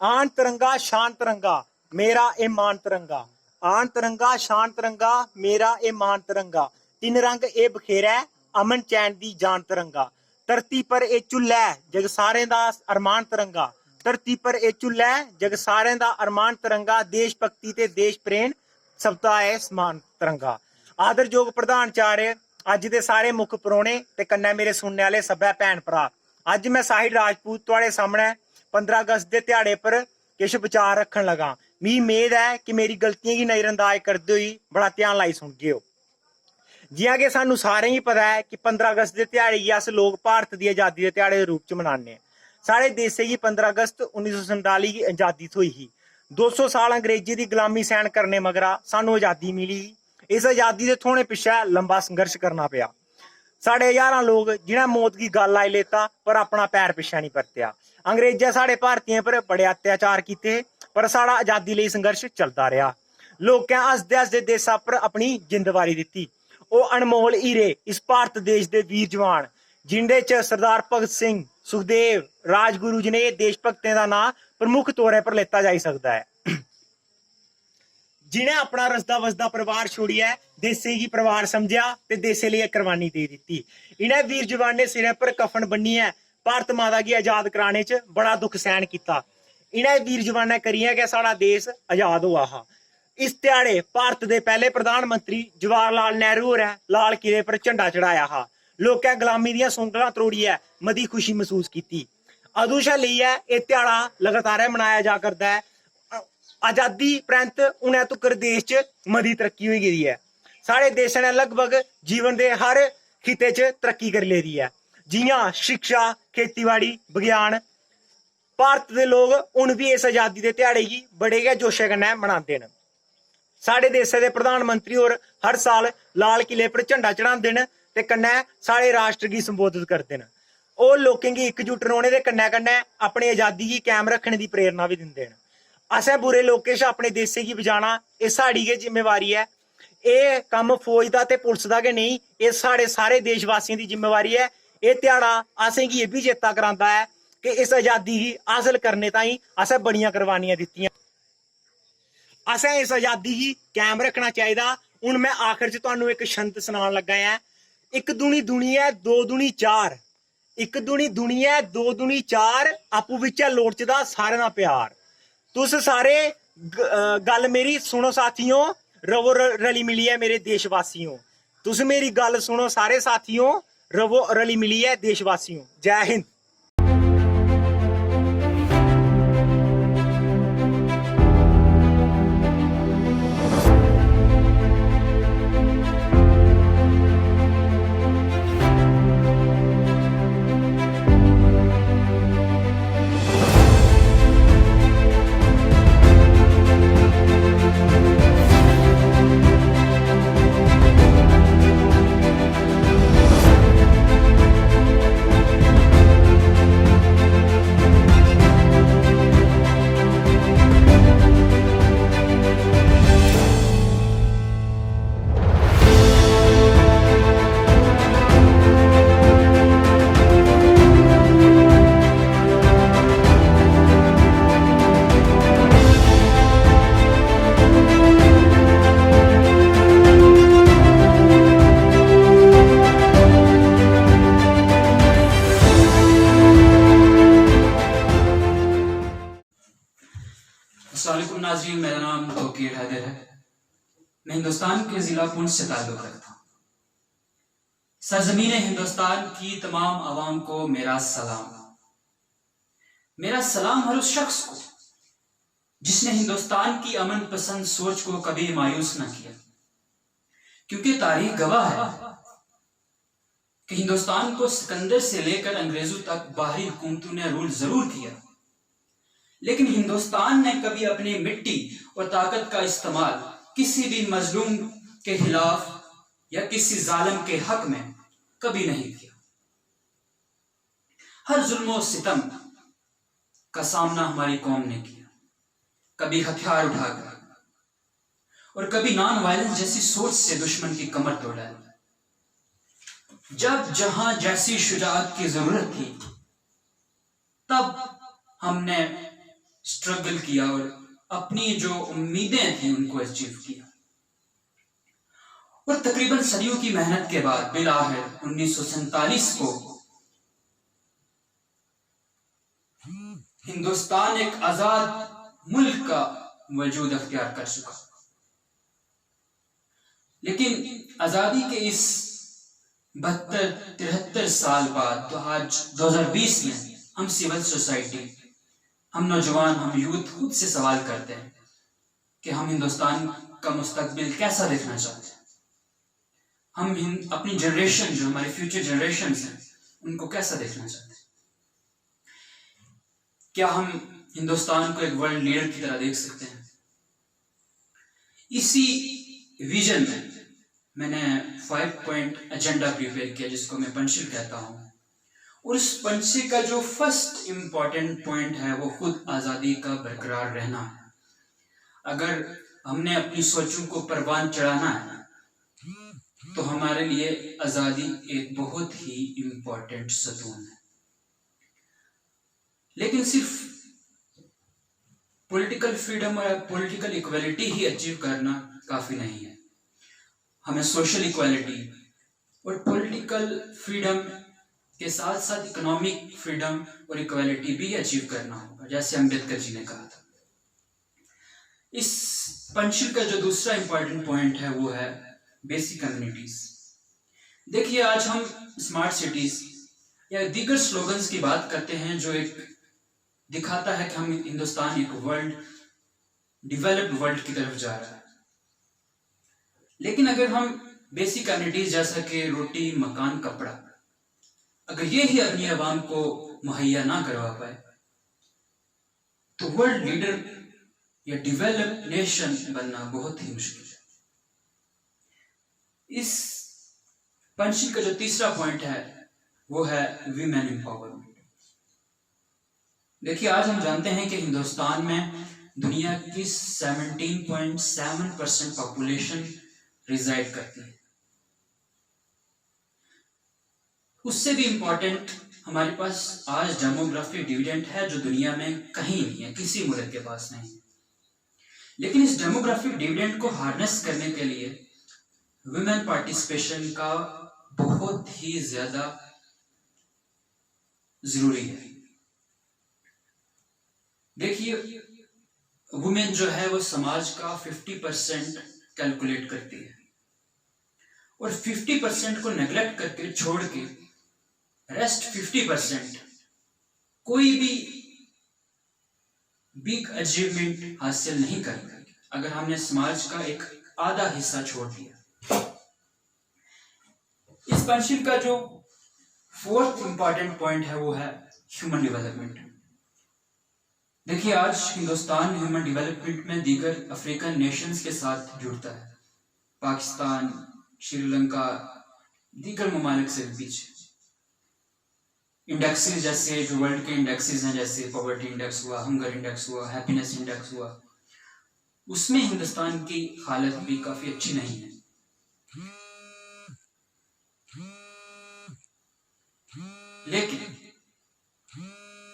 आन तिरंगा शान तिरंगा मेरा ए मान तिरंगा, आन तिरंगा शान तिरंगा मेरा ए मान तिरंगा, तीन रंग ए बखेरा अमन चैन दी जान तिरंगा, धरती पर ए झुल्ला जग सारें दा अरमान तिरंगा, धरती पर ए झुल्ला जग सारें दा अरमान तिरंगा, देश भक्ति ते देश प्रेम सबदा है समान तिरंगा। आदरयोग प्रधानचार्य, अज दे सारे मुख परौने ते कन्नै मेरे सुनने वाले सब्बै भैन भरा, अज मैं साहिल राजपूत तुहाड़े सामने 15 अगस्त के ध्याड़े पर किश विचार रखन लगा। मी उम्मीद है कि मेरी गलतियां की नज़रअंदाज करते हुए बड़ा ध्यान लाई सुनगे हो। जियां कि सानू सारें ही पता है कि 15 अगस्त के ध्याड़े गी अस लोग भारत की आज़ादी के ध्याड़े के रूप च मनाने। साढ़े देशे गी 15 अगस्त 1947 की आज़ादी थ्होई ही। 200 साल अंग्रेजी की गुलामी सहन करने मगरा सानू आज़ादी मिली। इस आज़ादी के थ्होने पिछे लंबा संघर्ष करना पिया। साढ़े हज़ारां लोग जिन्हें मौत की गल लाई लेता पर अपना पैर पिछा नहीं परत्या। अंग्रेजें साढ़े भारतीयों पर बड़े अत्याचार किए पर साढ़ा आज़ादी लिए संघर्ष चलता रहा। लोकें हसदे हसदे देशा पर अपनी जिंद वारी दिती। ਉਹ अनमोल हीरे इस भारत देश के वीर जवान जिंदे च सरदार भगत सिंह, सुखदेव, राजगुरु जनेह देश भक्तें का नाम प्रमुख तौर पर लेता जा सकता है, जिन्हें अपना रसदा वसदा परिवार छोड़िया देसे की परिवार समझा ते देसे लिए कुर्बानी दे दी। इन्हें वीर जवान ने सिरे पर कफन बन्निया भारत माता की आजाद कराने च बड़ा दुख सहन किया। इन्हें वीर जवाना करिए कि साड़ा देश आजाद हुआ हा। इस दिहाड़े भारत के पहले प्रधानमंत्री जवाहर लाल नेहरू होरें लाल किले पर झंडा चढ़ाया हा। लोकें गुलामी दी सुंगलां त्रोड़ियै मती खुशी महसूस की। अदू शा लेइयै यह ध्याड़ा लगातार मनाया जा करदा है। आजादी परैंत हुणे तक्कर देश च मती तरक्की होई गेदी है। साढ़े देश ने लगभग जीवन के हर खिते च तरक्की करी लेदी है, जियां शिक्षा, खेतीबाड़ी, विज्ञान। भारत के लोग हुण भी इस आजादी के ध्याड़े गी बड़े गै जोशे कन्नै मनांदे न। साढ़े देश के प्रधानमंत्री होर हर साल लाल किले पर झंडा चढ़ाते हैं ते कन्नै साढ़े राष्ट्र की संबोधित करते हैं। और लोकें गी इकजुट रौहने के कन्नै कन्नै अपनी आज़ादी की कायम रखने की प्रेरणा भी दिंदे हैं। असें बुरे लोकें शा अपने देशे गी बचाना एह् साड़ी गै जिम्मेवारी है। एह् कम्म फौज दा ते पुलिस दा गै नेईं, एह् साढ़े सारे देशवासियों की जिम्मेवारी है। एह् ध्याड़ा असें गी एह् बी चेता करांदा है कि इस आज़ादी गी हासल करने ताईं असें बड़ियां कुर्बानियां दित्तियां। असें इस आज़ादी गी कायम रखना चाहिदा। हुण मैं आखिर च तुहानूं एक छंद सुनान लगा ऐ। इक दूनी दुनी है दो दूनी चार, इक दूनी दुनी है दो दूनी चार, आपूं बिच्चै लोड़चदा सारें दा प्यार। तुस सारे गल मेरी सुनो साथियों, रवो रली मिलियै मेरे देशवासियों। तुस मेरी गल सुनो सारे साथियों, रवो रली मिलियै देशवासियों। जय हिंद। अस्सलामुअलैकुम नाज़रीन, मेरा नाम तौकीर हैदर है। मैं हिंदुस्तान के ज़िला पुंछ से ताल्लुक़ रखता हूँ। सरज़मीन हिंदुस्तान की तमाम आवाम को मेरा सलाम। मेरा सलाम हर उस शख्स को जिसने हिंदुस्तान की अमन पसंद सोच को कभी मायूस न किया, क्योंकि तारीख गवाह है कि हिंदुस्तान को सिकंदर से लेकर अंग्रेजों तक बाहरी हुकूमतों ने रूल जरूर किया, लेकिन हिंदुस्तान ने कभी अपनी मिट्टी और ताकत का इस्तेमाल किसी भी मजलूम के खिलाफ या किसी जालिम के हक में कभी नहीं किया। हर जुल्म और सितम का सामना हमारी कौम ने किया, कभी हथियार उठाकर और कभी नॉन वायलेंस जैसी सोच से दुश्मन की कमर तोड़ा। जब जहां जैसी शुजाअत की जरूरत थी तब हमने स्ट्रगल किया और अपनी जो उम्मीदें थी उनको अचीव किया। और तकरीबन सदियों की मेहनत के बाद बिलाखिर 1947 को हिंदुस्तान एक आजाद मुल्क का वजूद अख्तियार कर चुका। लेकिन आजादी के इस 72-73 साल बाद तो आज 2020 में हम सिविल सोसाइटी, हम नौजवान, हम यूथ खुद से सवाल करते हैं कि हम हिंदुस्तान का मुस्तकबिल कैसा देखना चाहते हैं। हम अपनी जनरेशन, जो हमारे फ्यूचर जनरेशन हैं, उनको कैसा देखना चाहते हैं। क्या हम हिंदुस्तान को एक वर्ल्ड लीडर की तरह देख सकते हैं। इसी विजन में मैंने 5 पॉइंट एजेंडा प्रिपेयर किया, जिसको मैं पंचशील कहता हूं। और उस पंचशील का जो फर्स्ट इंपॉर्टेंट पॉइंट है वो खुद आजादी का बरकरार रहना है। अगर हमने अपनी सोचों को परवान चढ़ाना है तो हमारे लिए आजादी एक बहुत ही इंपॉर्टेंट सतून है। लेकिन सिर्फ पॉलिटिकल फ्रीडम और पॉलिटिकल इक्वालिटी ही अचीव करना काफी नहीं है। हमें सोशल इक्वालिटी और पॉलिटिकल फ्रीडम के साथ साथ इकोनॉमिक फ्रीडम और इक्वालिटी भी अचीव करना होगा, जैसे अम्बेडकर जी ने कहा था। इस पंचशील का जो दूसरा इंपॉर्टेंट पॉइंट है वो है बेसिक कम्युनिटीज। देखिए, आज हम स्मार्ट सिटीज या दीगर स्लोगन्स की बात करते हैं जो एक दिखाता है कि हम हिंदुस्तान एक डेवलप्ड वर्ल्ड की तरफ जा रहा है। लेकिन अगर हम बेसिक कम्युनिटीज जैसा कि रोटी, मकान, कपड़ा, अगर ये ही अपनी आवाम को मुहैया ना करवा पाए तो वर्ल्ड लीडर या डेवलप्ड नेशन बनना बहुत ही मुश्किल है। इस पंचशील का जो तीसरा पॉइंट है वो है वीमेन एम्पावरमेंट। देखिए, आज हम जानते हैं कि हिंदुस्तान में दुनिया की 17.7% पॉपुलेशन रिजाइड करती है। उससे भी इंपॉर्टेंट हमारे पास आज डेमोग्राफिक डिविडेंड है जो दुनिया में कहीं नहीं है, किसी मुल्क के पास नहीं है। लेकिन इस डेमोग्राफिक डिविडेंड को हार्नेस करने के लिए वुमेन पार्टिसिपेशन का बहुत ही ज्यादा जरूरी है। देखिए, वुमेन जो है वो समाज का 50% कैलकुलेट करती है और 50% को नेग्लेक्ट करके छोड़ के रेस्ट 50% कोई भी बिग अचीवमेंट हासिल नहीं कर पाएगी अगर हमने समाज का एक आधा हिस्सा छोड़ दिया। इस पंचशील का जो फोर्थ इंपॉर्टेंट पॉइंट है वो है ह्यूमन डेवलपमेंट। देखिए, आज हिंदुस्तान ह्यूमन डेवलपमेंट में दीगर अफ्रीकन नेशंस के साथ जुड़ता है। पाकिस्तान, श्रीलंका, दीगर ममालिक से भी पीछे। इंडेक्सेस जैसे जो वर्ल्ड के इंडेक्सेस हैं, जैसे पॉवर्टी इंडेक्स हुआ, हंगर इंडेक्स हुआ, हैप्पीनेस इंडेक्स हुआ, उसमें हिंदुस्तान की हालत भी काफी अच्छी नहीं है। लेकिन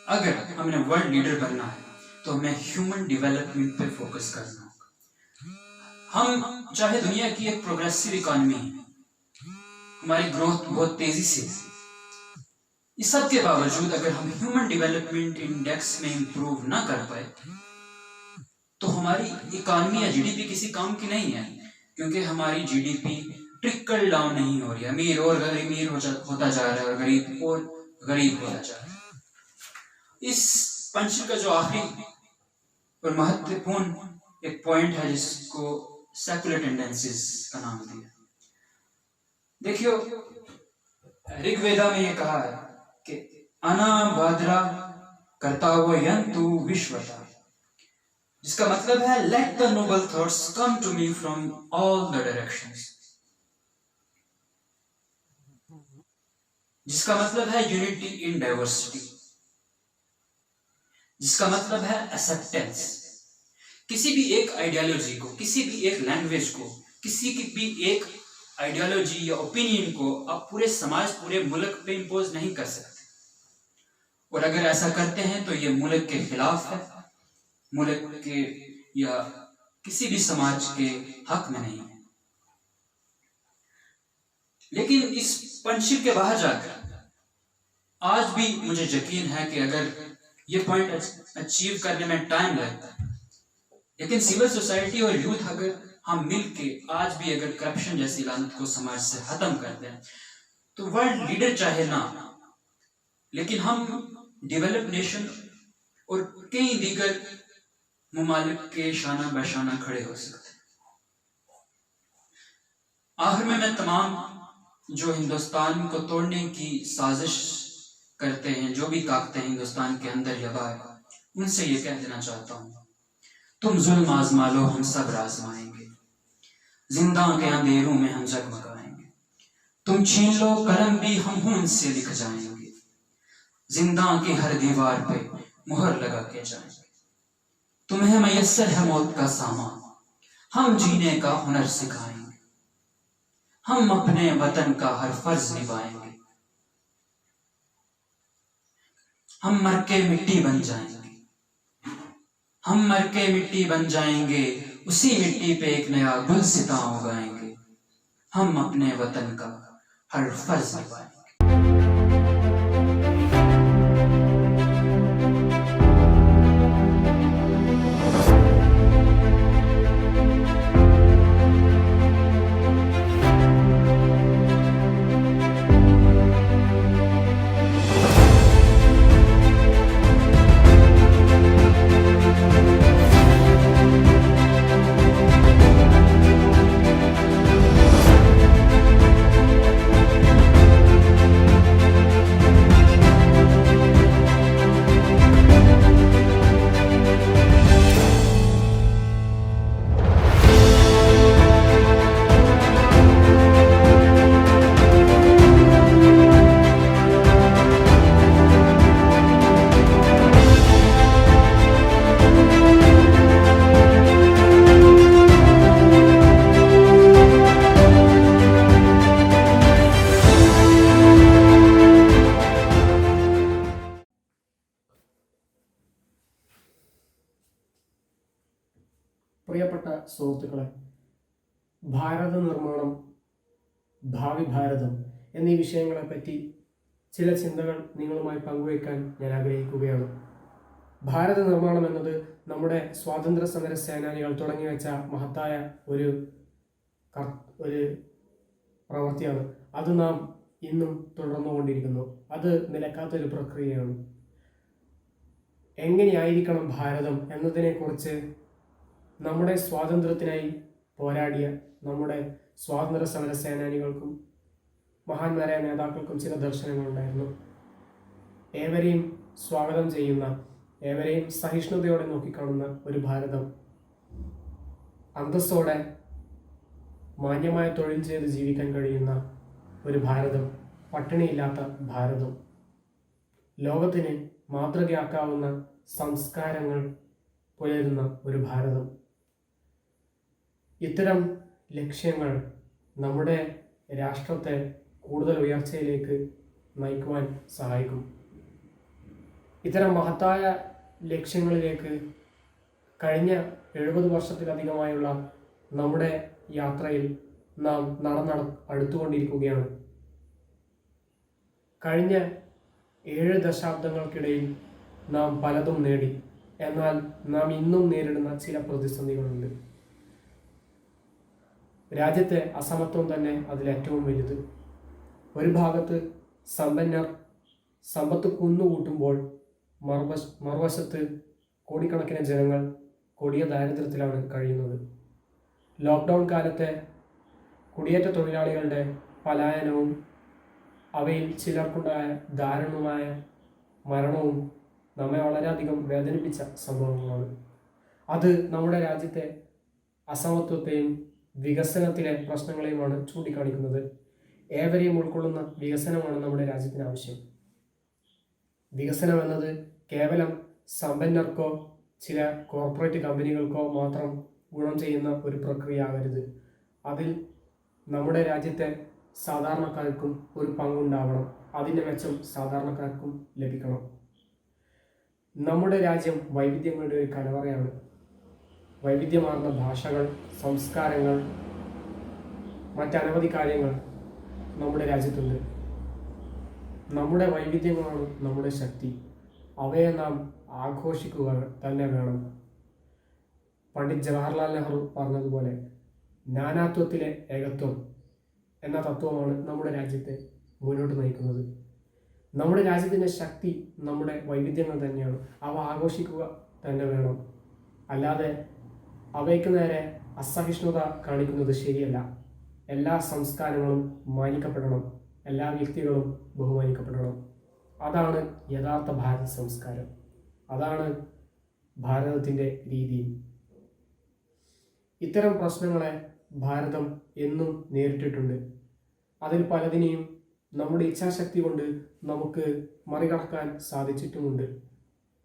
अगर हमने वर्ल्ड लीडर बनना है तो हमें ह्यूमन डेवलपमेंट पे फोकस करना होगा। हम चाहे दुनिया की एक प्रोग्रेसिव इकोनॉमी है, हमारी ग्रोथ बहुत तेजी से, इस सब के बावजूद अगर हम ह्यूमन डेवलपमेंट इंडेक्स में इंप्रूव ना कर पाए तो हमारी इकोनॉमी या जीडीपी किसी काम की नहीं है, क्योंकि हमारी जीडीपी ट्रिकल डाउन नहीं हो रही है। अमीर और अमीर होता जा रहा है और गरीब और गरीब होता जा रहा है। इस पंचशील का जो आखिरी और महत्वपूर्ण एक पॉइंट है जिसको सेकुलर टेंडेंसीज का नाम दिया। देखियो, ऋग्वेदा में ये कहा है कि अना भाद्रा कर्तावो यंतु विश्वता, जिसका मतलब है let the noble thoughts come to me from all the directions, जिसका मतलब है यूनिटी इन डाइवर्सिटी, जिसका मतलब है एक्सेप्टेंस। किसी भी एक आइडियोलॉजी को, किसी भी एक लैंग्वेज को, किसी की भी एक आइडियोलॉजी या ओपिनियन को आप पूरे समाज, पूरे मुल्क पे इंपोज नहीं कर सकते। और अगर ऐसा करते हैं तो ये मुल्क के खिलाफ है, मुल्क के या किसी भी समाज के हक में नहीं है। लेकिन इस पंचशील के बाहर जाकर आज भी मुझे यकीन है कि अगर ये पॉइंट अचीव करने में टाइम लगता है, लेकिन सिविल सोसाइटी और यूथ अगर हम मिल के आज भी अगर करप्शन जैसी लानत को समाज से खत्म कर दें, तो वर्ल्ड लीडर चाहे ना, लेकिन हम डेवलप नेशन और कई दीगर मुमालिक के शाना बशाना खड़े हो सकते हैं। आखिर में मैं तमाम जो हिंदुस्तान को तोड़ने की साजिश करते हैं, जो भी ताकतें हिंदुस्तान के अंदर या बाहर, उनसे ये कह देना चाहता हूँ, तुम जुल्म आजमा लो, हम सब आजमाएंगे, जिंदा के अंधेरों में हम जगमगाएंगे। तुम छीन लो कलम भी, हम खून से लिख जाएंगे, जिंदा की हर दीवार पे मुहर लगा के जाएंगे। तुम्हें मैसर है मौत का सामान, हम जीने का हुनर सिखाएंगे, हम अपने वतन का हर फर्ज निभाएंगे। हम मर के मिट्टी बन जाएंगे, हम मर के मिट्टी बन जाएंगे, उसी मिट्टी पे एक नया गुलसिता उगाएंगे। हम अपने वतन का हर फर्ज निभाएंगे। പ്രിയപ്പെട്ട സുഹൃത്തുക്കളെ, ഭാരത നിർമ്മാണം, ഭാവി ഭാരതം എന്നീ വിഷയങ്ങളെപ്പറ്റി ചില ചിന്തകൾ നിങ്ങളുമായി പങ്കുവയ്ക്കാൻ ഞാൻ ആഗ്രഹിക്കുകയാണ്. ഭാരത നിർമ്മാണം എന്നത് നമ്മുടെ സ്വാതന്ത്ര്യ സമര സേനാനികൾ തുടങ്ങിവെച്ച മഹത്തായ ഒരു പ്രവൃത്തിയാണ്. അത് നാം ഇന്നും തുടർന്നുകൊണ്ടിരിക്കുന്നു. അത് നിലക്കാത്തൊരു പ്രക്രിയയാണ്. എങ്ങനെയായിരിക്കണം ഭാരതം എന്നതിനെക്കുറിച്ച് നമ്മുടെ സ്വാതന്ത്ര്യത്തിനായി പോരാടിയ നമ്മുടെ സ്വാതന്ത്ര്യ സമര സേനാനികൾക്കും മഹാന്മാരായ നേതാക്കൾക്കും ചില ദർശനങ്ങളുണ്ടായിരുന്നു. ഏവരെയും സ്വാഗതം ചെയ്യുന്ന, ഏവരെയും സഹിഷ്ണുതയോടെ നോക്കിക്കാണുന്ന ഒരു ഭാരതം, അന്തസ്സോടെ മാന്യമായ തൊഴിൽ ചെയ്ത് ജീവിക്കാൻ കഴിയുന്ന ഒരു ഭാരതം, പട്ടിണിയില്ലാത്ത ഭാരതം, ലോകത്തിന് മാതൃകയാക്കാവുന്ന സംസ്കാരങ്ങൾ പുലരുന്ന ഒരു ഭാരതം. ഇത്തരം ലക്ഷ്യങ്ങൾ നമ്മുടെ രാഷ്ട്രത്തെ കൂടുതൽ ഉയർച്ചയിലേക്ക് നയിക്കുവാൻ സഹായിക്കും. ഇത്തരം മഹത്തായ ലക്ഷ്യങ്ങളിലേക്ക് കഴിഞ്ഞ 70 വർഷത്തിലധികമായുള്ള നമ്മുടെ യാത്രയിൽ നാം അടുത്തുകൊണ്ടിരിക്കുകയാണ്. കഴിഞ്ഞ 7 ദശാബ്ദങ്ങൾക്കിടയിൽ നാം പലതും നേടി. എന്നാൽ നാം ഇന്നും നേരിടുന്ന ചില പ്രതിസന്ധികളുണ്ട്. രാജ്യത്തെ അസമത്വം തന്നെ അതിലേറ്റവും വലുത്. ഒരു ഭാഗത്ത് സമ്പന്നർ സമ്പത്ത് കുന്നുകൂട്ടുമ്പോൾ മറുവശത്ത് കോടിക്കണക്കിന് ജനങ്ങൾ കൊടിയ ദാരിദ്ര്യത്തിലാണ് കഴിയുന്നത്. ലോക്ക്ഡൗൺ കാലത്തെ കുടിയേറ്റ തൊഴിലാളികളുടെ പലായനവും അവയിൽ ചിലർക്കുണ്ടായ ദാരുണമായ മരണവും നമ്മെ വളരെയധികം വേദനിപ്പിച്ച സംഭവങ്ങളാണ്. അത് നമ്മുടെ രാജ്യത്തെ അസമത്വത്തെയും വികസനത്തിലെ പ്രശ്നങ്ങളെയുമാണ് ചൂണ്ടിക്കാണിക്കുന്നത്. ഏവരെയും ഉൾക്കൊള്ളുന്ന വികസനമാണ് നമ്മുടെ രാജ്യത്തിന് ആവശ്യം. വികസനം എന്നത് കേവലം സമ്പന്നർക്കോ ചില കോർപ്പറേറ്റ് കമ്പനികൾക്കോ മാത്രം ഗുണം ചെയ്യുന്ന ഒരു പ്രക്രിയ ആകരുത്. അതിൽ നമ്മുടെ രാജ്യത്തെ സാധാരണക്കാർക്കും ഒരു പങ്കുണ്ടാവണം. അതിൻ്റെ മെച്ചം സാധാരണക്കാർക്കും ലഭിക്കണം. നമ്മുടെ രാജ്യം വൈവിധ്യങ്ങളുടെ ഒരു കലവറയാണ്. വൈവിധ്യമാർന്ന ഭാഷകൾ, സംസ്കാരങ്ങൾ, മറ്റനവധി കാര്യങ്ങൾ നമ്മുടെ രാജ്യത്തുണ്ട്. നമ്മുടെ വൈവിധ്യങ്ങളാണ് നമ്മുടെ ശക്തി. അവയെ നാം ആഘോഷിക്കുക തന്നെ വേണം. പണ്ഡിറ്റ് ജവഹർലാൽ നെഹ്റു പറഞ്ഞതുപോലെ നാനാത്വത്തിലെ ഏകത്വം എന്ന തത്വമാണ് നമ്മുടെ രാജ്യത്തെ മുന്നോട്ട് നയിക്കുന്നത്. നമ്മുടെ രാജ്യത്തിൻ്റെ ശക്തി നമ്മുടെ വൈവിധ്യങ്ങൾ തന്നെയാണ്. അവ ആഘോഷിക്കുക തന്നെ വേണം. അല്ലാതെ അവയ്ക്ക് നേരെ അസഹിഷ്ണുത കാണിക്കുന്നത് ശരിയല്ല. എല്ലാ സംസ്കാരങ്ങളും മാനിക്കപ്പെടണം. എല്ലാ വ്യക്തികളും ബഹുമാനിക്കപ്പെടണം. അതാണ് യഥാർത്ഥ ഭാരത സംസ്കാരം. അതാണ് ഭാരതത്തിൻ്റെ രീതി. ഇത്തരം പ്രശ്നങ്ങളെ ഭാരതം എന്നും നേരിട്ടിട്ടുണ്ട്. അതിൽ പലതിനെയും നമ്മുടെ ഇച്ഛാശക്തി കൊണ്ട് നമുക്ക് മറികടക്കാൻ സാധിച്ചിട്ടുമുണ്ട്.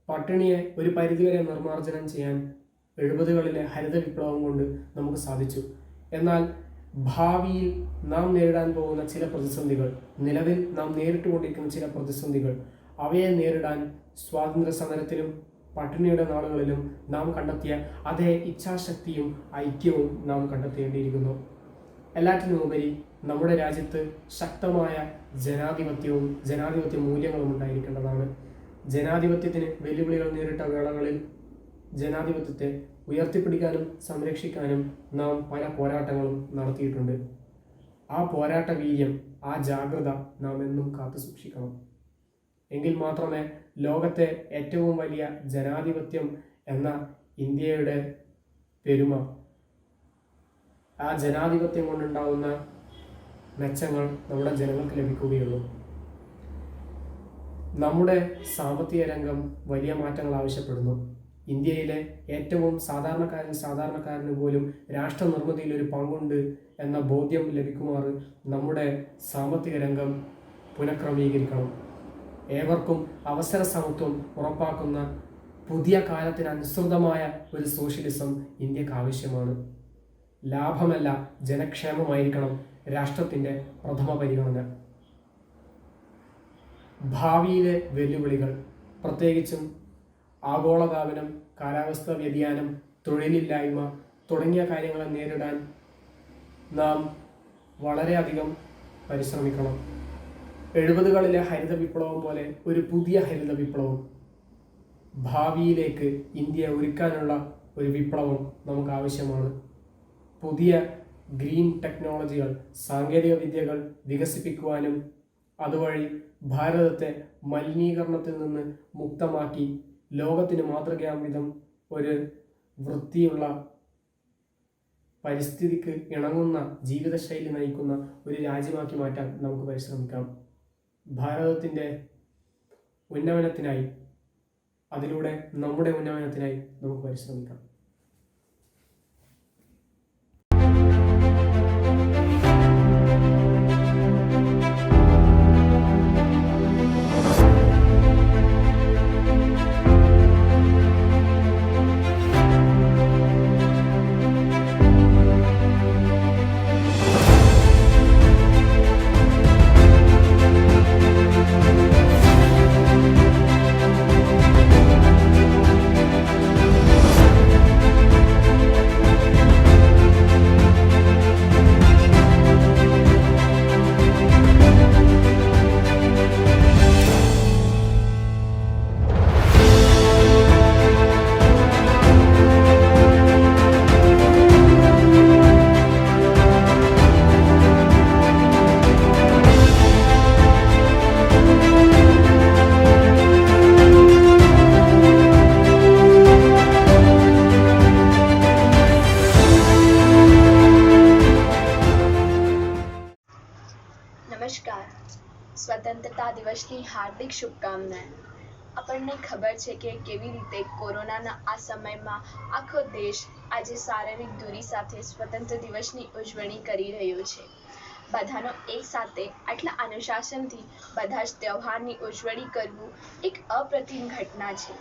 പട്ടിണിയെ ഒരു പരിധിവരെ നിർമ്മാർജ്ജനം ചെയ്യാൻ 70കളിലെ ഹരിത വിപ്ലവം കൊണ്ട് നമുക്ക് സാധിച്ചു. എന്നാൽ ഭാവിയിൽ നാം നേരിടാൻ പോകുന്ന ചില പ്രതിസന്ധികൾ, നിലവിൽ നാം നേരിട്ടുകൊണ്ടിരിക്കുന്ന ചില പ്രതിസന്ധികൾ, അവയെ നേരിടാൻ സ്വാതന്ത്ര്യ സമരത്തിലും പട്ടിണിയുടെ നാളുകളിലും നാം കണ്ടെത്തിയ അതേ ഇച്ഛാശക്തിയും ഐക്യവും നാം കണ്ടെത്തേണ്ടിയിരിക്കുന്നു. എല്ലാറ്റിനുമുപരി നമ്മുടെ രാജ്യത്ത് ശക്തമായ ജനാധിപത്യ മൂല്യങ്ങളും ഉണ്ടായിരിക്കേണ്ടതാണ്. ജനാധിപത്യത്തിന് വെല്ലുവിളികൾ നേരിട്ട വേളകളിൽ ജനാധിപത്യത്തെ ഉയർത്തിപ്പിടിക്കാനും സംരക്ഷിക്കാനും നാം പല പോരാട്ടങ്ങളും നടത്തിയിട്ടുണ്ട്. ആ പോരാട്ട വീര്യം, ആ ജാഗ്രത നാം എന്നും കാത്തു സൂക്ഷിക്കണം. എങ്കിൽ മാത്രമേ ലോകത്തെ ഏറ്റവും വലിയ ജനാധിപത്യം എന്ന ഇന്ത്യയുടെ പെരുമ, ആ ജനാധിപത്യം കൊണ്ടുണ്ടാകുന്ന മെച്ചങ്ങൾ നമ്മുടെ ജനങ്ങൾക്ക് ലഭിക്കുകയുള്ളൂ. നമ്മുടെ സാമ്പത്തിക രംഗം വലിയ മാറ്റങ്ങൾ ആവശ്യപ്പെടുന്നു. ഇന്ത്യയിലെ ഏറ്റവും സാധാരണക്കാരന് പോലും രാഷ്ട്ര നിർമ്മിതിയിൽ ഒരു പങ്കുണ്ട് എന്ന ബോധ്യം ലഭിക്കുമാറ് നമ്മുടെ സാമ്പത്തിക രംഗം പുനഃക്രമീകരിക്കണം. ഏവർക്കും അവസര സമത്വം ഉറപ്പാക്കുന്ന പുതിയ കാലത്തിന് അനുസൃതമായ ഒരു സോഷ്യലിസം ഇന്ത്യക്ക് ആവശ്യമാണ്. ലാഭമല്ല, ജനക്ഷേമമായിരിക്കണം രാഷ്ട്രത്തിൻ്റെ പ്രഥമ പരിഗണന. ഭാവിയിലെ വെല്ലുവിളികൾ, പ്രത്യേകിച്ചും ആഗോളതാപനം, കാലാവസ്ഥാ വ്യതിയാനം, തൊഴിലില്ലായ്മ തുടങ്ങിയ കാര്യങ്ങളെ നേരിടാൻ നാം വളരെയധികം പരിശ്രമിക്കണം. 70കളിലെ ഹരിത വിപ്ലവം പോലെ ഒരു പുതിയ ഹരിത വിപ്ലവം, ഭാവിയിലേക്ക് ഇന്ത്യ ഒരുക്കാനുള്ള ഒരു വിപ്ലവം നമുക്ക് ആവശ്യമാണ്. പുതിയ ഗ്രീൻ ടെക്നോളജികൾ, സാങ്കേതിക വിദ്യകൾ വികസിപ്പിക്കുവാനും അതുവഴി ഭാരതത്തെ മലിനീകരണത്തിൽ നിന്ന് മുക്തമാക്കി ലോകത്തിന് മാതൃകയാം വിധം ഒരു വൃത്തിയുള്ള, പരിസ്ഥിതിക്ക് ഇണങ്ങുന്ന ജീവിതശൈലി നയിക്കുന്ന ഒരു രാജ്യമാക്കി മാറ്റാൻ നമുക്ക് പരിശ്രമിക്കാം. ഭാരതത്തിൻ്റെ ഉന്നമനത്തിനായി, അതിലൂടെ നമ്മുടെ ഉന്നമനത്തിനായി നമുക്ക് പരിശ്രമിക്കാം. સ્વતંત્રતા દિવસની હાર્દિક શુભકામનાઓ. આપણને ખબર છે કે કેવી રીતે કોરોનાના આ સમયમાં આખો દેશ આજે શારીરિક દૂરી સાથે સ્વતંત્ર દિવસની ઉજવણી કરી રહ્યો છે. બધાનો એક સાથે આટલા અનુશાસનથી બધા જ તહેવારની ઉજવણી કરવું એક અપ્રતિમ ઘટના છે.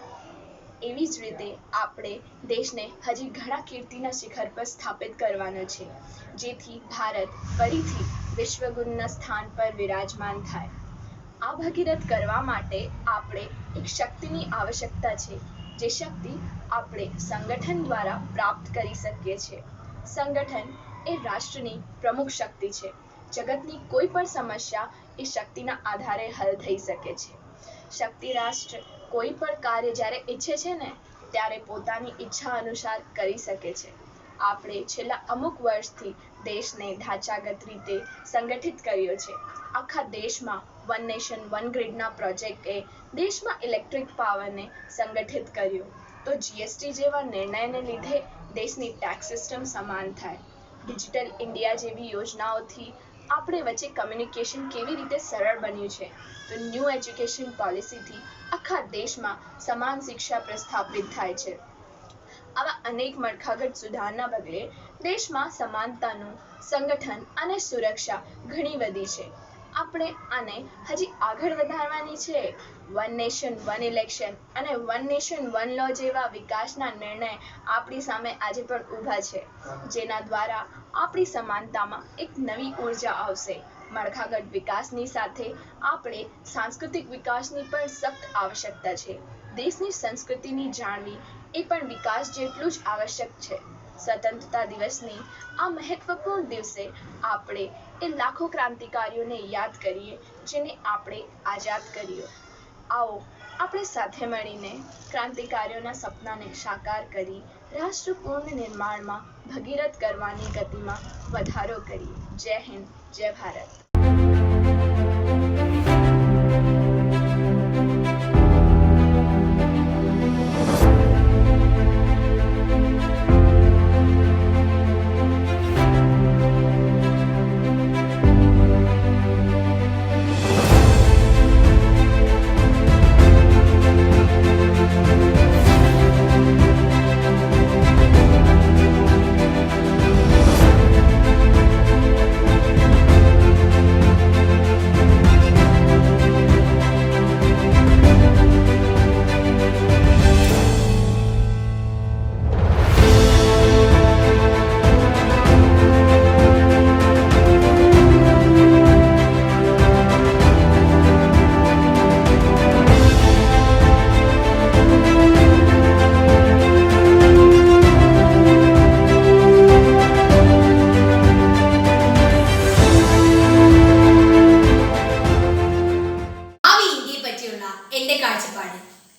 એવી જ રીતે આપણે દેશને હજી ઘણા કીર્તિના શિખર પર સ્થાપિત કરવાનો છે, જેથી ભારત ફરીથી વિશ્વગુરુના સ્થાન પર વિરાજમાન થાય. આ ભગીરથ કરવા માટે આપણે એક શક્તિની આવશ્યકતા છે, જે શક્તિ આપણે સંગઠન દ્વારા પ્રાપ્ત કરી શકીએ છીએ. સંગઠન એ રાષ્ટ્રની પ્રમુખ શક્તિ છે. જગતની કોઈ પણ સમસ્યા એ શક્તિના આધારે હલ થઈ શકે છે. શક્તિ રાષ્ટ્ર કોઈ પણ કાર્ય જ્યારે ઈચ્છે છે ને ત્યારે પોતાની ઈચ્છા અનુસાર કરી શકે છે. આપણે છેલ્લા અમુક વર્ષથી દેશને ઢાંચાગત રીતે સંગઠિત કર્યો છે. આખા દેશમાં વન નેશન વન ગ્રીડના પ્રોજેક્ટે દેશમાં ઇલેક્ટ્રિક પાવરને સંગઠિત કર્યો. તો જીએસટી જેવા નિર્ણયને લીધે દેશની ટેક્સ સિસ્ટમ સમાન થાય. ડિજિટલ ઇન્ડિયા જેવી યોજનાઓથી આપણે વચ્ચે કમ્યુનિકેશન કેવી રીતે સરળ બન્યું છે. તો ન્યૂ એજ્યુકેશન પોલિસીથી આખા દેશમાં સમાન શિક્ષા પ્રસ્થાપિત થાય છે. આવા અનેક માળખાગત સુધારના પગલે દેશમાં સમાનતાનું સંગઠન અને સુરક્ષા ઘણી વધી છે. આપણે આને હજી આગળ વધારવાની છે. વન નેશન વન ઇલેક્શન અને વન નેશન વન લો જેવા વિકાસના નિર્ણય આપણી સામે આજે પણ ઊભા છે, જેના દ્વારા આપણી સમાનતામાં એક નવી ઉર્જા આવશે. માળખાગત વિકાસની સાથે આપણે સાંસ્કૃતિક વિકાસની પણ સખ્ત આવશ્યકતા છે. દેશની સંસ્કૃતિની જાણવી એ પણ વિકાસ જેટલું જ આવશ્યક છે. સ્વતંત્રતા દિવસની આ મહત્વપૂર્ણ દિવસે આપણે એ લાખો ક્રાંતિકારીઓને યાદ કરીએ જેને આપણે આઝાદ કર્યો. આવો આપણે સાથે મળીને ક્રાંતિકારીઓના સપનાને સાકાર કરી રાષ્ટ્ર પૂર્ણ નિર્માણમાં ભગીરથ કરવાની ગતિમાં વધારો કરીએ. જય હિન્દ, જય ભારત.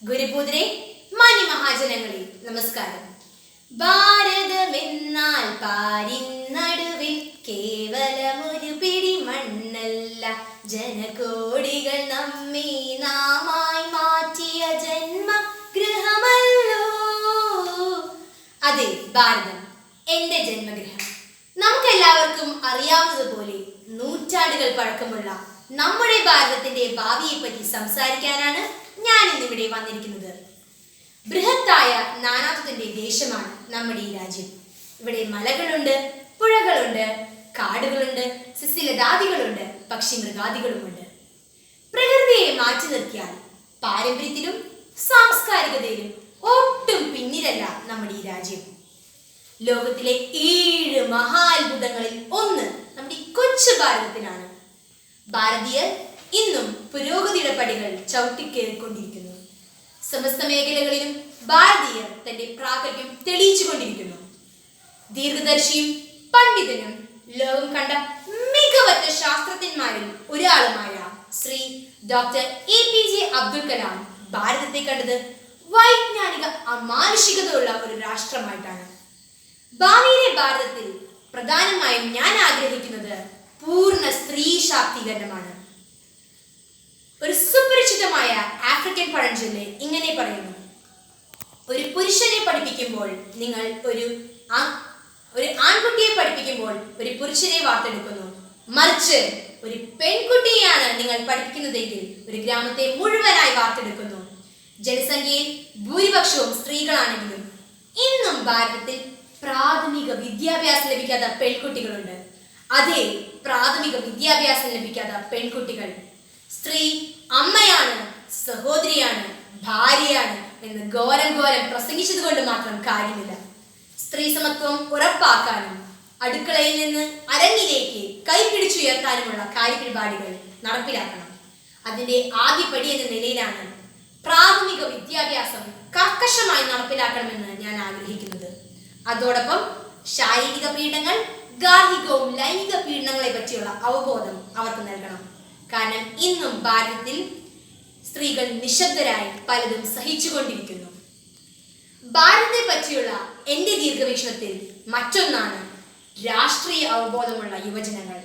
ഗുരുപുത്രേ, മാന്യമഹാജനങ്ങളെ നമസ്കാരം. ഭാരതമെന്നാൽ പാരിന്നടുവിൽ കേവലമൊരു പിടി മണ്ണല്ല, ജനകോടികൾ നമ്മെ നാമായി മാറ്റിയ ജന്മഗൃഹമല്ലോ. അതെ, ഭാരതം എന്റെ ജന്മഗൃഹം. നമുക്കെല്ലാവർക്കും അറിയാവുന്നതുപോലെ നൂറ്റാണ്ടുകൾ പഴക്കമുള്ള നമ്മുടെ ഭാരതത്തിന്റെ ഭാവിയെ പറ്റി സംസാരിക്കാനാണ് ഞാൻ ഇന്നിവിടെ വന്നിരിക്കുന്നത്. ബൃഹത്തായ നാനാത്വത്തിന്റെ ദേശമാണ് നമ്മുടെ ഈ രാജ്യം. ഇവിടെ മലകളുണ്ട്, പുഴകളുണ്ട്, കാടുകളുണ്ട്, സസ്യലതാദികളുണ്ട്, പക്ഷി മൃഗാദികളുമുണ്ട്. പ്രകൃതിയെ മാറ്റി നിർത്തിയാൽ പാരമ്പര്യത്തിലും സാംസ്കാരികതയിലും ഒട്ടും പിന്നിലല്ല നമ്മുടെ ഈ രാജ്യം. ലോകത്തിലെ 7 മഹാത്ഭുതങ്ങളിൽ ഒന്ന് നമ്മുടെ ഈ കൊച്ചു ഭാരതത്തിലാണ്. ഭാരതീയർ ഇന്നും പുരോഗതിയുടെ പടികൾ ചവിട്ടിക്കേറിക്കൊണ്ടിരിക്കുന്നു. സമസ്ത മേഖലകളിലും ഭാരതീയർ തന്റെ പ്രാഗൽഭ്യം തെളിയിച്ചുകൊണ്ടിരിക്കുന്നു. ദീർഘദർശിയും പണ്ഡിതനും ലോകം കണ്ട മികവറ്റ ശാസ്ത്രജ്ഞന്മാരിൽ ഒരാളുമായ ശ്രീ ഡോക്ടർ APJ അബ്ദുൽ കലാം ഭാരതത്തെ കണ്ടത് വൈജ്ഞാനിക അമാനുഷികതയുള്ള ഒരു രാഷ്ട്രമായിട്ടാണ്. ഭാവിയിലെ ഭാരതത്തിൽ പ്രധാനമായും ഞാൻ ആഗ്രഹിക്കുന്നത് പൂർണ്ണ സ്ത്രീ ശാക്തീകരണമാണ്. ഒരു സുപരിചിതമായ ആഫ്രിക്കൻ പഴഞ്ചൊല്ല് ഇങ്ങനെ പറയുന്നു: ഒരു പുരുഷനെ പഠിപ്പിക്കുമ്പോൾ നിങ്ങൾ ഒരു ആൺകുട്ടിയെ പഠിപ്പിക്കുമ്പോൾ ഒരു പുരുഷനെ വാർത്തെടുക്കുന്നു, മറിച്ച് ഒരു പെൺകുട്ടിയെയാണ് നിങ്ങൾ പഠിപ്പിക്കുന്നതെങ്കിൽ ഒരു ഗ്രാമത്തെ മുഴുവനായി വാർത്തെടുക്കുന്നു. ജനസംഖ്യയിൽ ഭൂരിപക്ഷവും സ്ത്രീകളാണെങ്കിലും ഇന്നും ഭാരതത്തിൽ പ്രാഥമിക വിദ്യാഭ്യാസം ലഭിക്കാത്ത പെൺകുട്ടികളുണ്ട്. അതേ, പ്രാഥമിക വിദ്യാഭ്യാസം ലഭിക്കാത്ത പെൺകുട്ടികൾ. സ്ത്രീ അമ്മയാണ്, സഹോദരിയാണ്, ഭാര്യയാണ് എന്ന് ഘോരം പ്രസംഗിച്ചത് കൊണ്ട് മാത്രം കാര്യമില്ല. സ്ത്രീ സമത്വം ഉറപ്പാക്കാനും അടുക്കളയിൽ നിന്ന് അരങ്ങിലേക്ക് കൈപിടിച്ചുയർത്താനുമുള്ള കാര്യപരിപാടികൾ നടപ്പിലാക്കണം. അതിന്റെ ആദ്യപടി എന്ന നിലയിലാണ് പ്രാഥമിക വിദ്യാഭ്യാസം കർക്കശമായി നടപ്പിലാക്കണമെന്ന് ഞാൻ ആഗ്രഹിക്കുന്നത്. അതോടൊപ്പം ശാരീരിക പീഡനങ്ങൾ, ഗാർഹികവും ലൈംഗിക പീഡനങ്ങളെ പറ്റിയുള്ള അവബോധം അവർക്ക് നൽകണം. കാരണം ഇന്നും ഭാരതത്തിൽ സ്ത്രീകൾ നിശബ്ദരായി പലതും സഹിച്ചുകൊണ്ടിരിക്കുന്നു. ഭാരതത്തെ പറ്റിയുള്ള എന്റെ ദീർഘവീക്ഷണത്തിൽ മറ്റൊന്നാണ് രാഷ്ട്രീയ അവബോധമുള്ള യുവജനങ്ങൾ.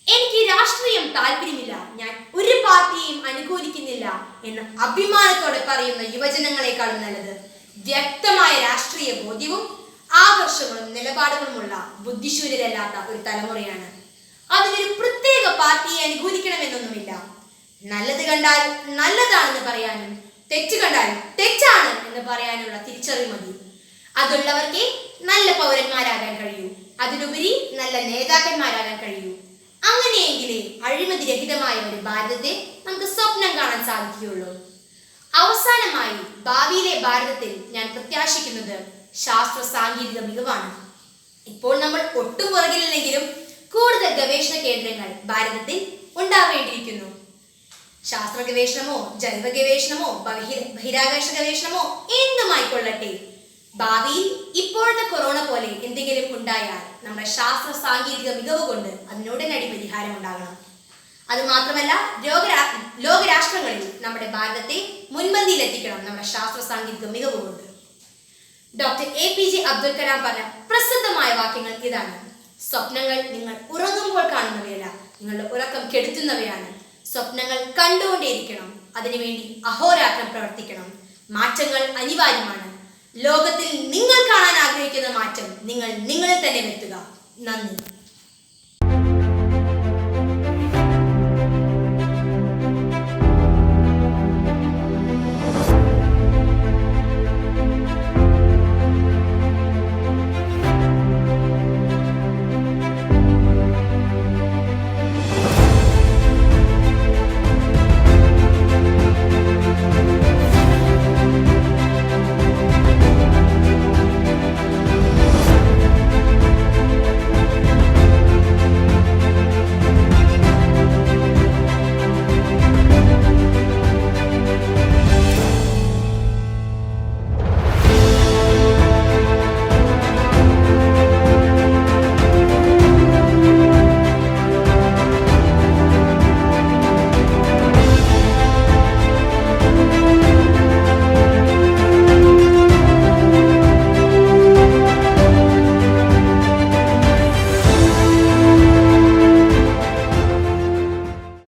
എനിക്ക് രാഷ്ട്രീയം താല്പര്യമില്ല, ഞാൻ ഒരു പാർട്ടിയെയും അനുകൂലിക്കുന്നില്ല എന്ന് അഭിമാനത്തോടെ പറയുന്ന യുവജനങ്ങളെക്കാളും നല്ലത് വ്യക്തമായ രാഷ്ട്രീയ ബോധ്യവും ആദർശങ്ങളും നിലപാടുകളുമുള്ള ബുദ്ധിശൂര്യരല്ലാത്ത ഒരു തലമുറയാണ്. അതിനൊരു പ്രത്യേക പാർട്ടിയെ അനുകൂലിക്കണമെന്നൊന്നുമില്ല. നല്ലത് കണ്ടാൽ നല്ലതാണെന്ന് പറയാനും തെറ്റ് കണ്ടാൽ തെറ്റാണ് എന്ന് പറയാനുള്ള തിരിച്ചറിവ് മതി. അതുള്ളവർക്കേ നല്ല പൗരന്മാരാകാൻ കഴിയൂ, അതിലുപരി നല്ല നേതാക്കന്മാരാകാൻ കഴിയൂ. അങ്ങനെയെങ്കിലേ അഴിമതിരഹിതമായ ഒരു ഭാരതത്തെ നമുക്ക് സ്വപ്നം കാണാൻ സാധിക്കുകയുള്ളൂ. അവസാനമായി ഭാവിയിലെ ഭാരതത്തിൽ ഞാൻ പ്രത്യാശിക്കുന്നത് ശാസ്ത്ര സാങ്കേതിക മികവാണ്. ഇപ്പോൾ നമ്മൾ ഒട്ടും പുറകിലെങ്കിലും കൂടുതൽ ഗവേഷണ കേന്ദ്രങ്ങൾ ഭാരതത്തിൽ ഉണ്ടാവേണ്ടിയിരിക്കുന്നു. ശാസ്ത്ര ഗവേഷണമോ ജൈവ ഗവേഷണമോ ബഹിരാകാശ ഗവേഷണമോ എന്തുമായിക്കൊള്ളട്ടെ, ഭാവിയിൽ ഇപ്പോഴത്തെ കൊറോണ പോലെ എന്തെങ്കിലും ഉണ്ടായാൽ നമ്മുടെ ശാസ്ത്ര സാങ്കേതിക മികവ് കൊണ്ട് അതിനുടനടി പരിഹാരം ഉണ്ടാകണം. അത് മാത്രമല്ല ലോകരാഷ്ട്രങ്ങളിൽ നമ്മുടെ ഭാരതത്തെ മുൻപന്തിയിലെത്തിക്കണം നമ്മുടെ ശാസ്ത്ര സാങ്കേതിക മികവ് കൊണ്ട്. ഡോക്ടർ APJ അബ്ദുൽ കലാം പറഞ്ഞ പ്രസിദ്ധമായ വാക്യങ്ങൾ ഇതാണ്: സ്വപ്നങ്ങൾ നിങ്ങൾ ഉറങ്ങുമ്പോൾ കാണുന്നവയല്ല, നിങ്ങളുടെ ഉറക്കം കെടുത്തുന്നവയാണ്. സ്വപ്നങ്ങൾ കണ്ടുകൊണ്ടേയിരിക്കണം, അതിനുവേണ്ടി അഹോരാത്രം പ്രവർത്തിക്കണം. മാറ്റങ്ങൾ അനിവാര്യമാണ്. ലോകത്തിൽ നിങ്ങൾ കാണാൻ ആഗ്രഹിക്കുന്ന മാറ്റം നിങ്ങൾ നിങ്ങളിൽ തന്നെ വരുത്തുക. നന്ദി.